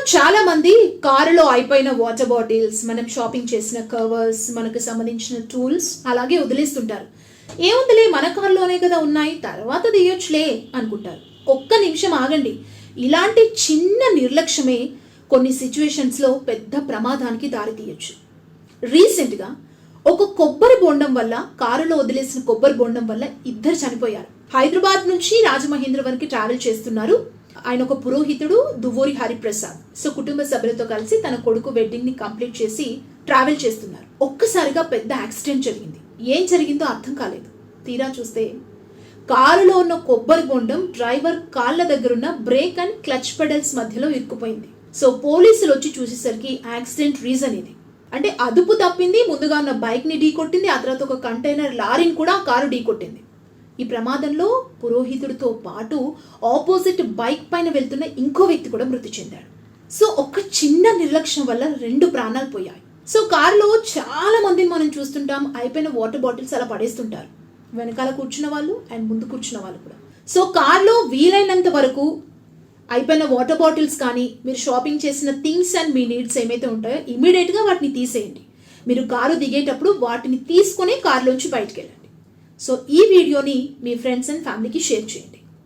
చాలా మంది కారులో అయిపోయిన వాటర్ బాటిల్స్, మనం షాపింగ్ చేసిన కవర్స్, మనకు సంబంధించిన టూల్స్ అలాగే వదిలేస్తుంటారు. ఏముందిలే మన కారులోనే కదా ఉన్నాయి, తర్వాత తీయొచ్చులే అనుకుంటారు. ఒక్క నిమిషం ఆగండి. ఇలాంటి చిన్న నిర్లక్ష్యమే కొన్ని సిచ్యువేషన్స్లో పెద్ద ప్రమాదానికి దారితీయొచ్చు. రీసెంట్గా ఒక కొబ్బరి బొండం వల్ల, కారులో వదిలేసిన కొబ్బరి బొండం వల్ల 2 చనిపోయారు. హైదరాబాద్ నుంచి రాజమహేంద్రవరంకి ట్రావెల్ చేస్తున్నారు. ఆయన ఒక పురోహితుడు, దువ్వూరి హరిప్రసాద్. సో కుటుంబ సభ్యులతో కలిసి తన కొడుకు వెడ్డింగ్ ని కంప్లీట్ చేసి ట్రావెల్ చేస్తున్నారు. ఒక్కసారిగా పెద్ద యాక్సిడెంట్ జరిగింది. ఏం జరిగిందో అర్థం కాలేదు. తీరా చూస్తే కారులో ఉన్న కొబ్బరి బొండం డ్రైవర్ కాళ్ళ దగ్గరున్న బ్రేక్ అండ్ క్లచ్ పెడల్స్ మధ్యలో ఇరుక్కుపోయింది. సో పోలీసులు వచ్చి చూసేసరికి యాక్సిడెంట్ రీజన్ ఇది. అంటే అదుపు తప్పింది, ముందుగా ఉన్న బైక్ ని ఢీకొట్టింది, ఆ తర్వాత ఒక కంటైనర్ లారీని కూడా కారు ఢీకొట్టింది. ఈ ప్రమాదంలో పురోహితుడితో పాటు ఆపోజిట్ బైక్ పైన వెళ్తున్న ఇంకో వ్యక్తి కూడా మృతి చెందాడు. సో ఒక చిన్న నిర్లక్ష్యం వల్ల 2 ప్రాణాలు పోయాయి. సో కారులో చాలా మందిని మనం చూస్తుంటాం, అయిపోయిన వాటర్ బాటిల్స్ అలా పడేస్తుంటారు. వెనకాల కూర్చున్న వాళ్ళు అండ్ ముందు కూర్చున్న వాళ్ళు కూడా. సో కార్లో వీలైనంత వరకు అయిపోయిన వాటర్ బాటిల్స్ కానీ, మీరు షాపింగ్ చేసిన థింగ్స్ అండ్ మీ నీడ్స్ ఏమైతే ఉంటాయో ఇమీడియట్గా వాటిని తీసేయండి. మీరు కారు దిగేటప్పుడు వాటిని తీసుకుని కారులోంచి బయటకు వెళ్ళండి. సో ఈ వీడియోని మీ ఫ్రెండ్స్ అండ్ ఫ్యామిలీకి షేర్ చేయండి.